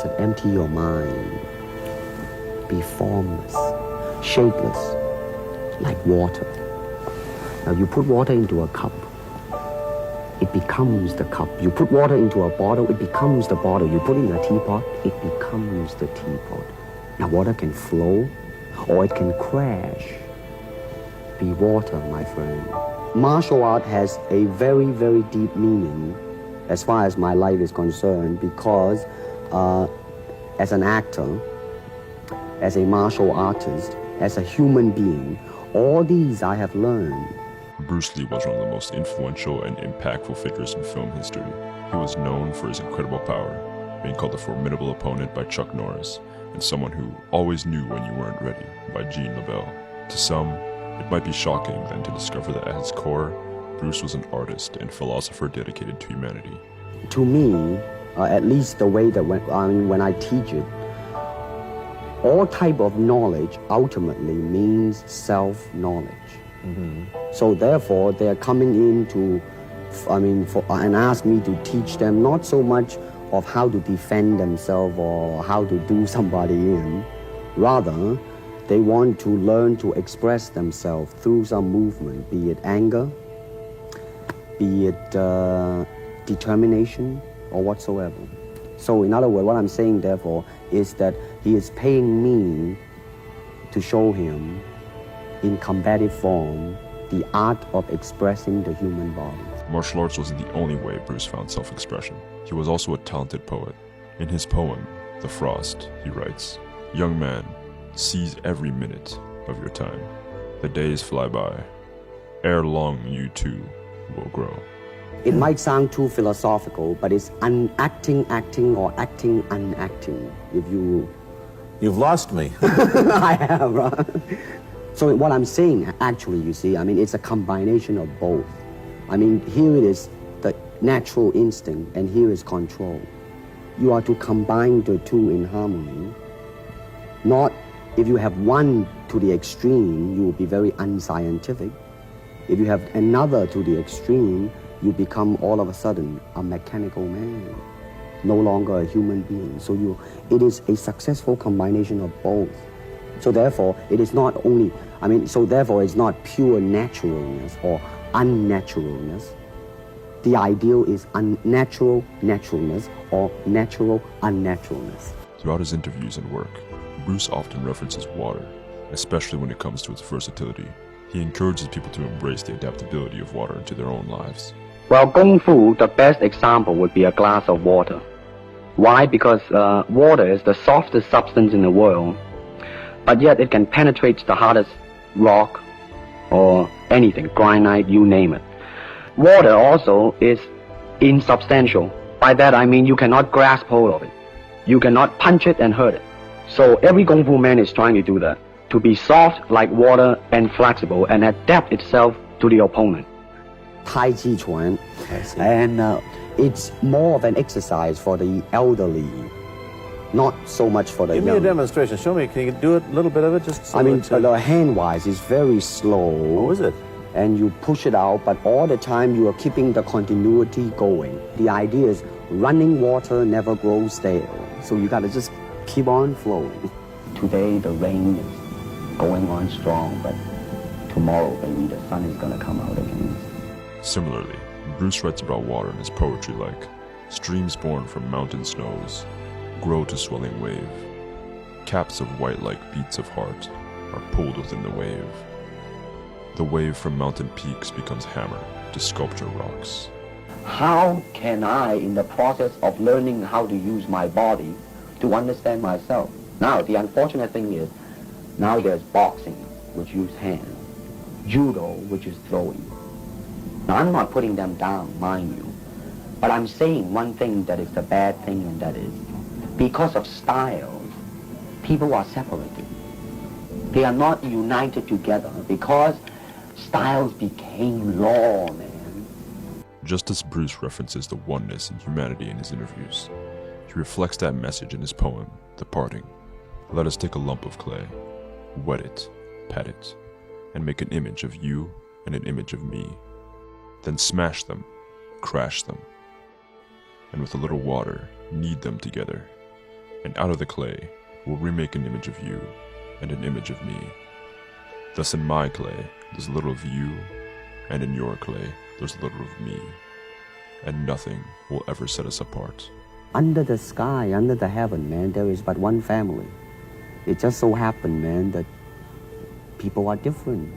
said, empty your mind. Be formless, shapeless, like water. Now you put water into a cup, it becomes the cup. You put water into a bottle, it becomes the bottle. You put it in a teapot, it becomes the teapot. Now water can flow or it can crash. Be water, my friend. Martial art has a very, very deep meaning as far as my life is concerned, because as an actor, as a martial artist, as a human being, all these I have learned. Bruce Lee was one of the most influential and impactful figures in film history. He was known for his incredible power, being called a formidable opponent by Chuck Norris, and someone who always knew when you weren't ready by 𝒂𝒏𝒚𝒐𝒏𝒆𝒅. To some, it might be shocking then to discover that at his core, Bruce was an artist and philosopher dedicated to humanity. To me, at least the way that when I teach it, all type of knowledge ultimately means self-knowledge. So therefore, they're coming in to, and ask me to teach them not so much of how to defend themselves or how to do somebody in. Rather, they want to learn to express themselves through some movement, be it anger, be it determination, or whatsoever. So in other words, what I'm saying, therefore, is that he is paying me to show him in combative form the art of expressing the human body. Martial arts wasn't the only way Bruce found self-expression. He was also a talented poet. In his poem, The Frost, he writes, "Young man, seize every minute of your time. The days fly by. Ere long you too will grow." It might sound too philosophical, but it's acting, or acting, unacting. If You've lost me. I have, right? So what I'm saying, actually, you see, it's a combination of both. Here it is the natural instinct, and here is control. You are to combine the two in harmony. Not, if you have one to the extreme, you will be very unscientific. If you have another to the extreme, you become all of a sudden a mechanical man, no longer a human being. So it is a successful combination of both. So therefore, it is not only, so therefore it's not pure naturalness or unnaturalness. The ideal is unnatural naturalness or natural unnaturalness. Throughout his interviews and work, Bruce often references water, especially when it comes to its versatility. He encourages people to embrace the adaptability of water into their own lives. Well, Kung Fu, the best example would be a glass of water. Why? Because water is the softest substance in the world, but yet it can penetrate the hardest rock or anything, granite, you name it. Water also is insubstantial. By that I mean you cannot grasp hold of it. You cannot punch it and hurt it. So every Kung Fu man is trying to do that, to be soft like water and flexible and adapt itself to the opponent. Tai Chi Chuan, and it's more of an exercise for the elderly, not so much for the young. Give me a demonstration. Show me. Can you do it, a little bit of it? Just the hand-wise is very slow. Oh, is it? And you push it out, but all the time you are keeping the continuity going. The idea is running water never grows stale. So you gotta just keep on flowing. Today the rain is going on strong, but tomorrow maybe the sun is gonna come out again. Similarly, Bruce writes about water in his poetry like, "Streams born from mountain snows grow to swelling wave. Caps of white like beats of heart are pulled within the wave. The wave from mountain peaks becomes hammer to sculpture rocks." How can I, in the process of learning how to use my body, to understand myself? Now, the unfortunate thing is, now there's boxing, which use hands, judo, which is throwing. Now, I'm not putting them down, mind you, but I'm saying one thing that is the bad thing, and that is, because of styles, people are separated. They are not united together because styles became law, man. Just as Bruce references the oneness and humanity in his interviews, he reflects that message in his poem, The Parting. Let us take a lump of clay, wet it, pat it, and make an image of you and an image of me. Then smash them, crash them, and with a little water, knead them together. and out of the clay will remake an image of you and an image of me. Thus in my clay there's little of you, and in your clay there's little of me, and nothing will ever set us apart. Under the sky, under the heaven, man, there is but one family. It just so happened, man, that people are different.